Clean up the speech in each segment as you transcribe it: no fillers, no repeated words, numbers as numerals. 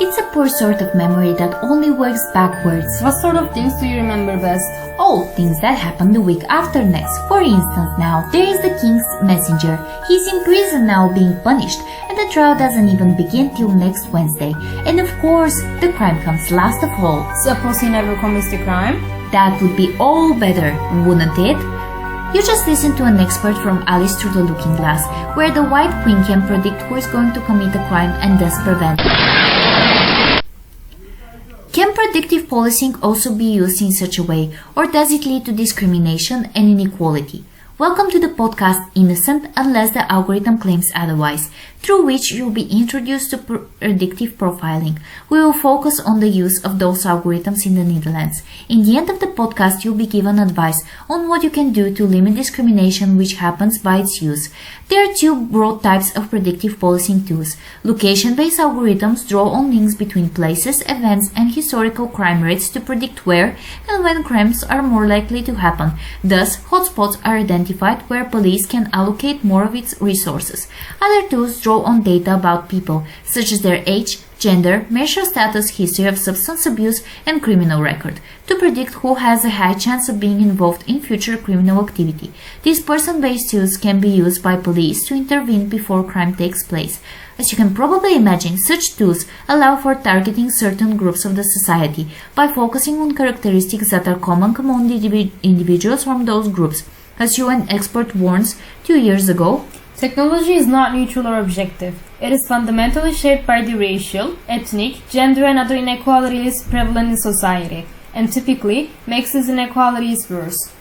It's a poor sort of memory that only works backwards. What sort of things do you remember best? All things that happened the week after next. For instance, now, there is the king's messenger. He's in prison now being punished, and the trial doesn't even begin till next Wednesday. And of course, the crime comes last of all. Suppose he never commits the crime? That would be all better, wouldn't it? You just listen to an expert from Alice Through the Looking Glass, where the White Queen can predict who is going to commit a crime and thus prevent it. Can predictive policing also be used in such a way, or does it lead to discrimination and inequality? Welcome to the podcast Innocent Unless the Algorithm Claims Otherwise, through which you'll be introduced to predictive profiling. We will focus on the use of those algorithms in the Netherlands. In the end of the podcast, you'll be given advice on what you can do to limit discrimination which happens by its use. There are two broad types of predictive policing tools. Location-based algorithms draw on links between places, events, and historical crime rates to predict where and when crimes are more likely to happen. Thus, hotspots are identified where police can allocate more of its resources. Other tools draw on data about people, such as their age, gender, marital status, history of substance abuse, and criminal record, to predict who has a high chance of being involved in future criminal activity. These person-based tools can be used by police to intervene before crime takes place. As you can probably imagine, such tools allow for targeting certain groups of the society by focusing on characteristics that are common among the individuals from those groups. As UN expert warns 2 years ago, technology is not neutral or objective. It is fundamentally shaped by the racial, ethnic, gender and other inequalities prevalent in society, and typically makes these inequalities worse.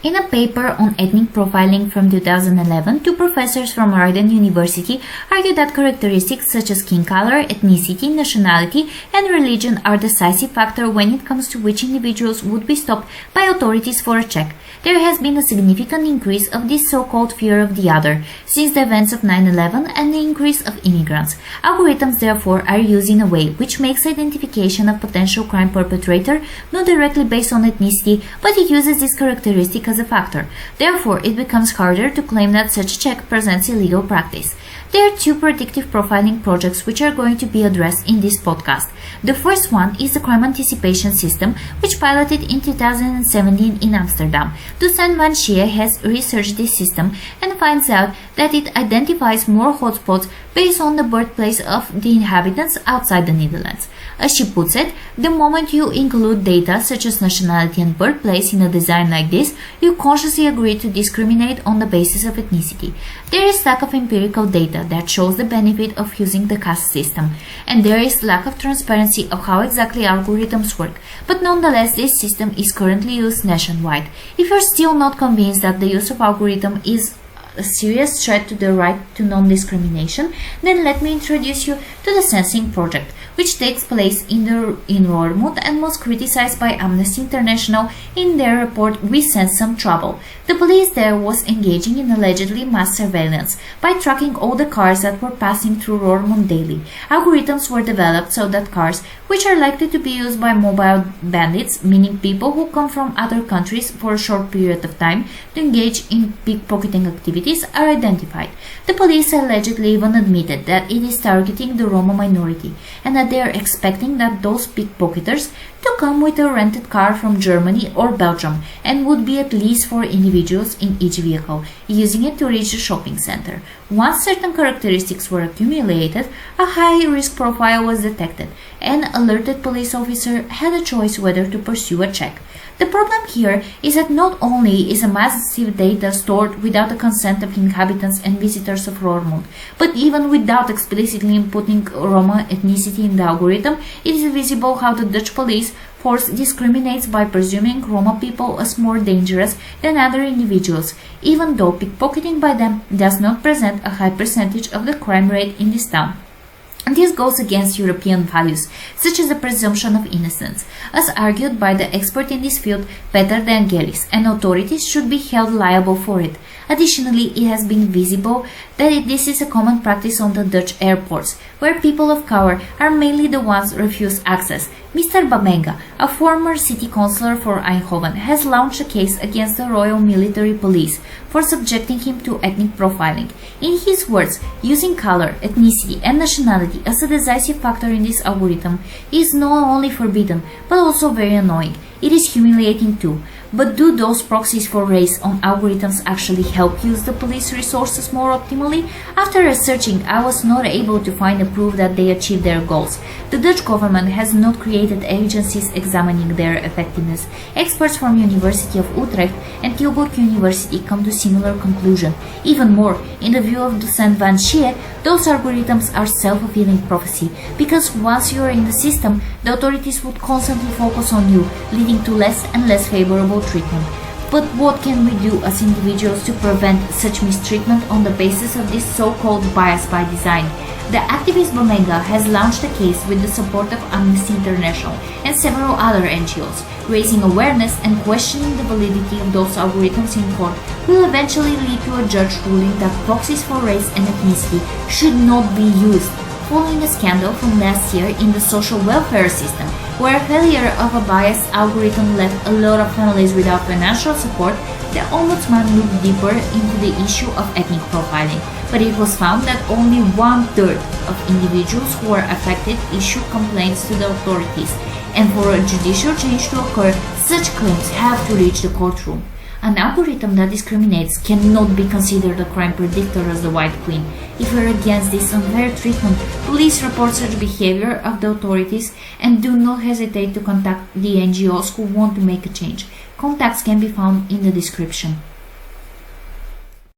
In a paper on ethnic profiling from 2011, two professors from Leiden University argued that characteristics such as skin color, ethnicity, nationality, and religion are decisive factors when it comes to which individuals would be stopped by authorities for a check. There has been a significant increase of this so-called fear of the other since the events of 9/11 and the increase of immigrants. Algorithms, therefore, are used in a way which makes identification of potential crime perpetrator not directly based on ethnicity, but it uses this characteristic as a factor. Therefore, it becomes harder to claim that such a check presents illegal practice. There are two predictive profiling projects which are going to be addressed in this podcast. The first one is the crime anticipation system, which piloted in 2017 in Amsterdam. Dusan van Schie has researched this system and finds out that it identifies more hotspots based on the birthplace of the inhabitants outside the Netherlands. As she puts it, the moment you include data such as nationality and birthplace in a design like this, you consciously agree to discriminate on the basis of ethnicity. There is lack of empirical data that shows the benefit of using the caste system, and there is lack of transparency of how exactly algorithms work, but nonetheless this system is currently used nationwide. If you're still not convinced that the use of algorithm is a serious threat to the right to non-discrimination, then let me introduce you to the Sensing Project, which takes place in Roermond and was criticized by Amnesty International in their report We Sense Some Trouble. The police there was engaging in allegedly mass surveillance by tracking all the cars that were passing through Roermond daily. Algorithms were developed so that cars, which are likely to be used by mobile bandits, meaning people who come from other countries for a short period of time to engage in pickpocketing activities, are identified. The police allegedly even admitted that it is targeting the Roma minority and that they are expecting that those pickpocketers to come with a rented car from Germany or Belgium and would be at least 4 individuals in each vehicle, using it to reach the shopping center. Once certain characteristics were accumulated, a high-risk profile was detected. An alerted police officer had a choice whether to pursue a check. The problem here is that not only is a massive data stored without the consent of inhabitants and visitors of Roermond, but even without explicitly inputting Roma ethnicity in the algorithm, it is visible how the Dutch police force discriminates by presuming Roma people as more dangerous than other individuals, even though pickpocketing by them does not present a high percentage of the crime rate in this town. And this goes against European values, such as the presumption of innocence, as argued by the expert in this field, Peter de Angelis, and authorities should be held liable for it. Additionally, it has been visible that this is a common practice on the Dutch airports, where people of color are mainly the ones refused access. Mr. Bamenga, a former city councillor for Eindhoven, has launched a case against the Royal Military Police for subjecting him to ethnic profiling. In his words, using color, ethnicity, and nationality as a decisive factor in this algorithm is not only forbidden, but also very annoying. It is humiliating too. But do those proxies for race on algorithms actually help use the police resources more optimally? After researching, I was not able to find a proof that they achieve their goals. The Dutch government has not created agencies examining their effectiveness. Experts from University of Utrecht and Tilburg University come to similar conclusion. Even more, in the view of docent Van Schie, those algorithms are self-fulfilling prophecy, because once you are in the system, the authorities would constantly focus on you, leading to less and less favorable treatment. But what can we do as individuals to prevent such mistreatment on the basis of this so-called bias by design? The activist Bamenga has launched a case with the support of Amnesty International and several other NGOs. Raising awareness and questioning the validity of those algorithms in court will eventually lead to a judge ruling that proxies for race and ethnicity should not be used. Following a scandal from last year in the social welfare system, where a failure of a biased algorithm left a lot of families without financial support, the Ombudsman looked deeper into the issue of ethnic profiling. But it was found that only 1/3 of individuals who are affected issue complaints to the authorities, and for a judicial change to occur, such claims have to reach the courtroom. An algorithm that discriminates cannot be considered a crime predictor as the White Queen. If we are against this unfair treatment, please report such behavior of the authorities and do not hesitate to contact the NGOs who want to make a change. Contacts can be found in the description.